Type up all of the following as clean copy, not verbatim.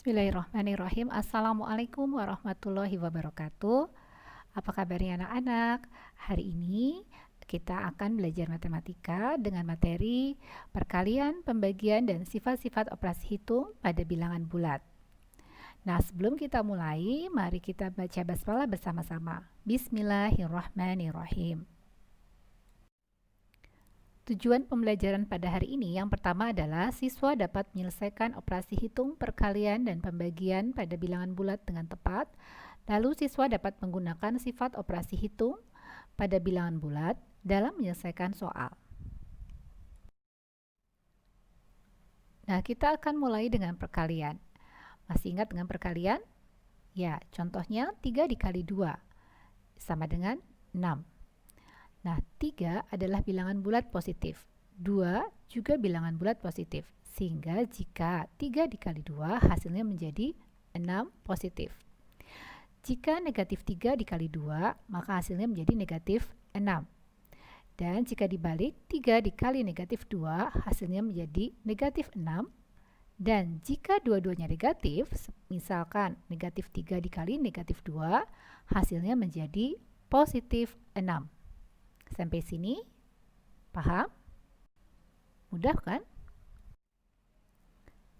Bismillahirrahmanirrahim. Assalamualaikum warahmatullahi wabarakatuh. Apa kabarnya anak-anak? Hari ini kita akan belajar matematika dengan materi perkalian, pembagian, dan sifat-sifat operasi hitung pada bilangan bulat. Nah, sebelum kita mulai, mari kita baca basmalah bersama-sama. Bismillahirrahmanirrahim. Tujuan pembelajaran pada hari ini yang pertama adalah siswa dapat menyelesaikan operasi hitung, perkalian, dan pembagian pada bilangan bulat dengan tepat. Lalu siswa dapat menggunakan sifat operasi hitung pada bilangan bulat dalam menyelesaikan soal. Nah, kita akan mulai dengan perkalian. Masih ingat dengan perkalian? Ya, contohnya 3 dikali 2 sama dengan 6. Nah, 3 adalah bilangan bulat positif. 2 juga bilangan bulat positif. Sehingga jika 3 dikali 2 hasilnya menjadi 6 positif. Jika negatif 3 dikali 2, maka hasilnya menjadi negatif 6. Dan jika dibalik, 3 dikali negatif 2 hasilnya menjadi negatif 6. Dan jika dua-duanya negatif, misalkan negatif 3 dikali negatif 2, hasilnya menjadi positif 6. Sampai sini, paham? Mudah kan?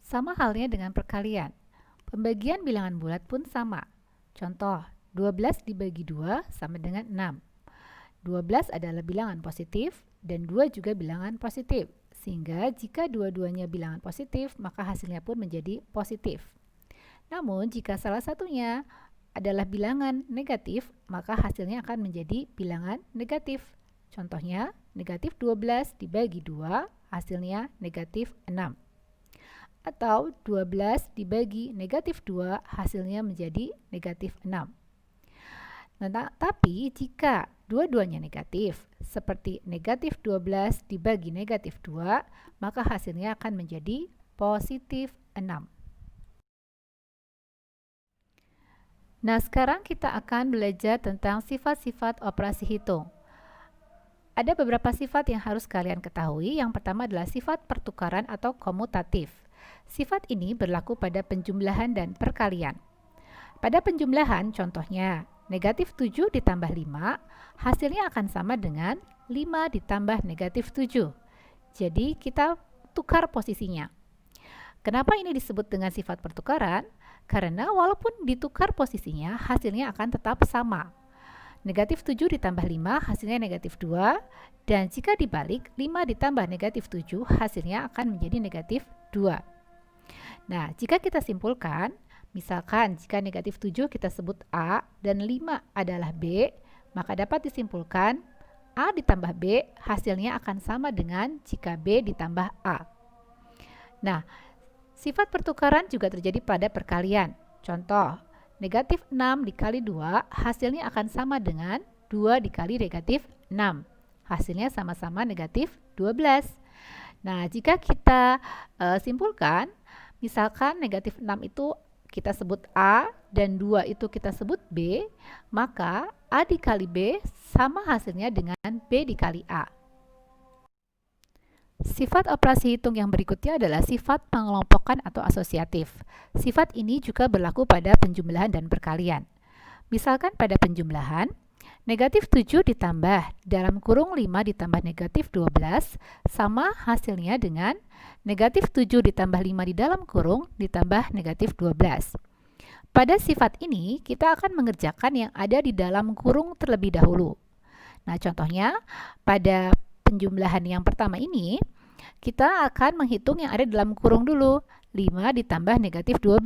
Sama halnya dengan perkalian. Pembagian bilangan bulat pun sama. Contoh, 12 dibagi 2 sama dengan 6. 12 adalah bilangan positif dan 2 juga bilangan positif. Sehingga jika dua-duanya bilangan positif, maka hasilnya pun menjadi positif. Namun, jika salah satunya adalah bilangan negatif, maka hasilnya akan menjadi bilangan negatif. Contohnya, negatif 12 dibagi 2, hasilnya negatif 6. Atau 12 dibagi negatif 2, hasilnya menjadi negatif 6. Nah, tapi jika dua-duanya negatif, seperti negatif 12 dibagi negatif 2, maka hasilnya akan menjadi positif 6. Nah, sekarang kita akan belajar tentang sifat-sifat operasi hitung. Ada beberapa sifat yang harus kalian ketahui. Yang pertama adalah sifat pertukaran atau komutatif. Sifat ini berlaku pada penjumlahan dan perkalian. Pada penjumlahan, contohnya, negatif 7 ditambah 5, hasilnya akan sama dengan 5 ditambah negatif 7. Jadi, kita tukar posisinya. Kenapa ini disebut dengan sifat pertukaran? Karena walaupun ditukar posisinya, hasilnya akan tetap sama. Negatif 7 ditambah 5 hasilnya negatif 2, dan jika dibalik 5 ditambah negatif 7 hasilnya akan menjadi negatif 2. Nah, jika kita simpulkan, misalkan jika negatif 7 kita sebut A dan 5 adalah B, maka dapat disimpulkan A ditambah B hasilnya akan sama dengan jika B ditambah A. Nah, sifat pertukaran juga terjadi pada perkalian. Contoh, negatif 6 dikali 2 hasilnya akan sama dengan 2 dikali negatif 6. Hasilnya sama-sama negatif 12. Nah, jika kita simpulkan, misalkan negatif 6 itu kita sebut A dan 2 itu kita sebut B, maka A dikali B sama hasilnya dengan B dikali A. Sifat operasi hitung yang berikutnya adalah sifat pengelompokan atau asosiatif. Sifat ini juga berlaku pada penjumlahan dan perkalian. Misalkan pada penjumlahan, negatif 7 ditambah dalam kurung 5 ditambah negatif 12 sama hasilnya dengan negatif 7 ditambah 5 di dalam kurung ditambah negatif 12. Pada sifat ini, kita akan mengerjakan yang ada di dalam kurung terlebih dahulu. Nah, contohnya pada penjumlahan yang pertama ini, kita akan menghitung yang ada dalam kurung dulu. 5 ditambah negatif 12.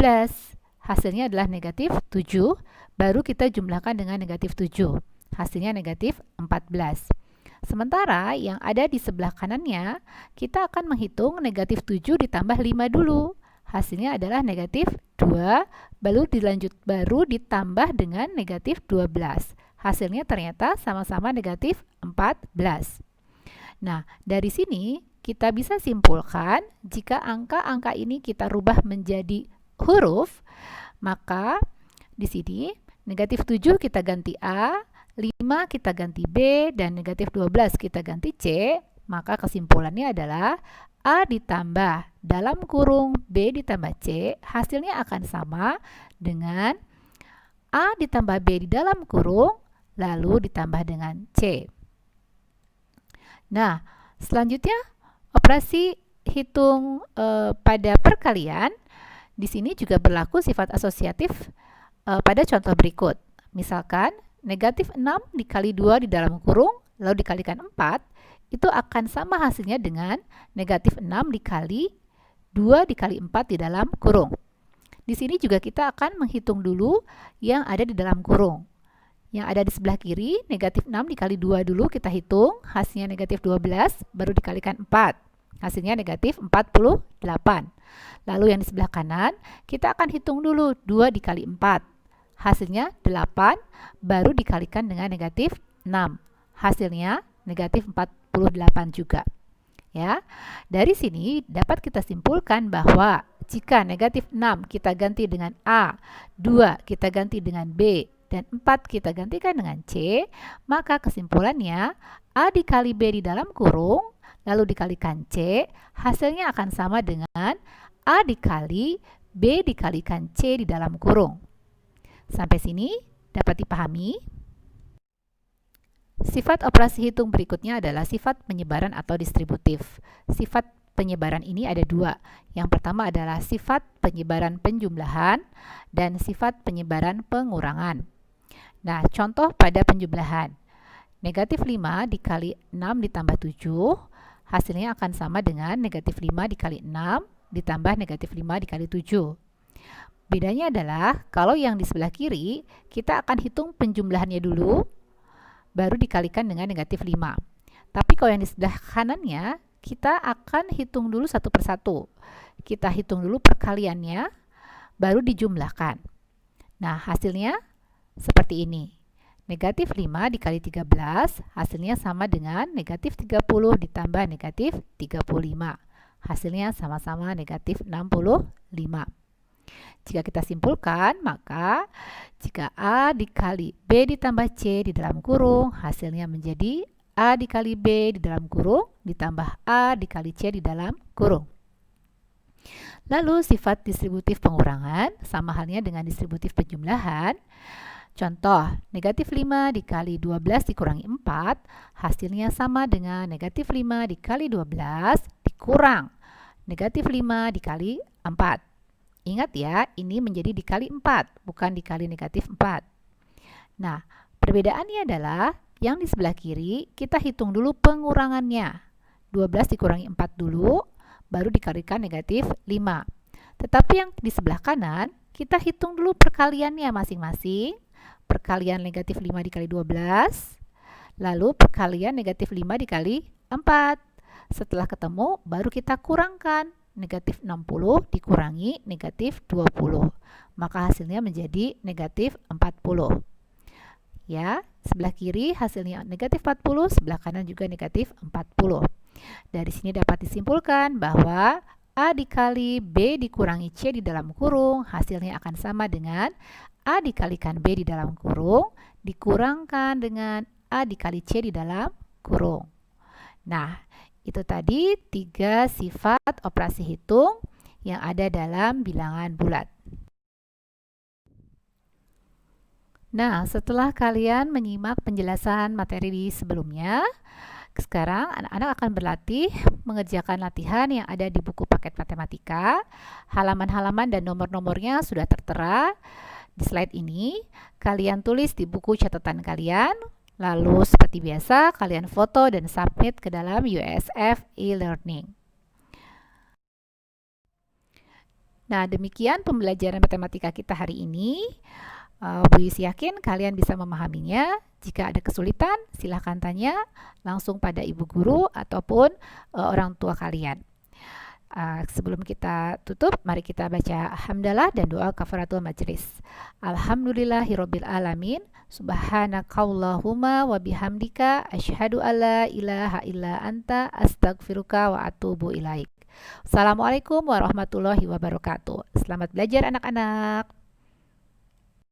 Hasilnya adalah negatif 7, baru kita jumlahkan dengan negatif 7. Hasilnya negatif 14. Sementara yang ada di sebelah kanannya, kita akan menghitung negatif 7 ditambah 5 dulu. Hasilnya adalah negatif 2, baru ditambah dengan negatif 12. Hasilnya ternyata sama-sama negatif 14. Nah, dari sini kita bisa simpulkan jika angka-angka ini kita rubah menjadi huruf, maka di sini negatif 7 kita ganti A, 5 kita ganti B, dan negatif 12 kita ganti C. Maka kesimpulannya adalah A ditambah dalam kurung B ditambah C hasilnya akan sama dengan A ditambah B di dalam kurung lalu ditambah dengan C. Nah, selanjutnya operasi hitung pada perkalian. Di sini juga berlaku sifat asosiatif pada contoh berikut. Misalkan negatif 6 dikali 2 di dalam kurung lalu dikalikan 4 itu akan sama hasilnya dengan negatif 6 dikali 2 dikali 4 di dalam kurung. Di sini juga kita akan menghitung dulu yang ada di dalam kurung. Yang ada di sebelah kiri, negatif 6 dikali 2 dulu kita hitung, hasilnya negatif 12, baru dikalikan 4. Hasilnya negatif 48. Lalu yang di sebelah kanan, kita akan hitung dulu 2 dikali 4. Hasilnya 8, baru dikalikan dengan negatif 6. Hasilnya negatif 48 juga. Ya, dari sini dapat kita simpulkan bahwa jika negatif 6 kita ganti dengan A, 2 kita ganti dengan B, dan 4 kita gantikan dengan C, maka kesimpulannya A dikali B di dalam kurung, lalu dikalikan C, hasilnya akan sama dengan A dikali B dikalikan C di dalam kurung. Sampai sini dapat dipahami? Sifat operasi hitung berikutnya adalah sifat penyebaran atau distributif. Sifat penyebaran ini ada dua. Yang pertama adalah sifat penyebaran penjumlahan dan sifat penyebaran pengurangan. Nah, contoh pada penjumlahan. Negatif 5 dikali 6 ditambah 7, hasilnya akan sama dengan negatif 5 dikali 6 ditambah negatif 5 dikali 7. Bedanya adalah kalau yang di sebelah kiri, kita akan hitung penjumlahannya dulu, baru dikalikan dengan negatif 5. Tapi kalau yang di sebelah kanannya, kita akan hitung dulu satu persatu. Kita hitung dulu perkaliannya, baru dijumlahkan. Nah, hasilnya seperti ini. Negatif 5 dikali 13, hasilnya sama dengan negatif 30 ditambah negatif 35. Hasilnya sama-sama negatif 65. Jika kita simpulkan, maka jika A dikali B ditambah C di dalam kurung, hasilnya menjadi A dikali B di dalam kurung ditambah A dikali C di dalam kurung. Lalu sifat distributif pengurangan sama halnya dengan distributif penjumlahan. Contoh, negatif 5 dikali 12 dikurangi 4, hasilnya sama dengan negatif 5 dikali 12 dikurang negatif 5 dikali 4. Ingat ya, ini menjadi dikali 4, bukan dikali negatif 4. Nah, perbedaannya adalah yang di sebelah kiri, kita hitung dulu pengurangannya. 12 dikurangi 4 dulu, baru dikalikan negatif 5. Tetapi yang di sebelah kanan, kita hitung dulu perkaliannya masing-masing. Perkalian negatif 5 dikali 12, lalu perkalian negatif 5 dikali 4. Setelah ketemu, baru kita kurangkan. Negatif 60 dikurangi negatif 20. Maka hasilnya menjadi negatif 40. Ya, sebelah kiri hasilnya negatif 40, sebelah kanan juga negatif 40. Dari sini dapat disimpulkan bahwa A dikali B dikurangi C di dalam kurung, hasilnya akan sama dengan A dikalikan B di dalam kurung, dikurangkan dengan A dikali C di dalam kurung. Nah, itu tadi 3 sifat operasi hitung yang ada dalam bilangan bulat. Nah, setelah kalian menyimak penjelasan materi di sebelumnya, sekarang anak-anak akan berlatih mengerjakan latihan yang ada di buku paket matematika. Halaman-halaman dan nomor-nomornya sudah tertera di slide ini. Kalian tulis di buku catatan kalian. Lalu seperti biasa, kalian foto dan submit ke dalam USF e-learning. Nah, demikian pembelajaran matematika kita hari ini. Bu Yus yakin kalian bisa memahaminya. Jika ada kesulitan, silahkan tanya langsung pada ibu guru ataupun orang tua kalian. Sebelum kita tutup, mari kita baca hamdalah dan doa kafaratul majlis. Alhamdulillahirabbil alamin. Subhanakallahumma wa bihamdika asyhadu alla ilaha illa anta astaghfiruka wa atubu ilaik. Assalamualaikum warahmatullahi wabarakatuh. Selamat belajar anak-anak.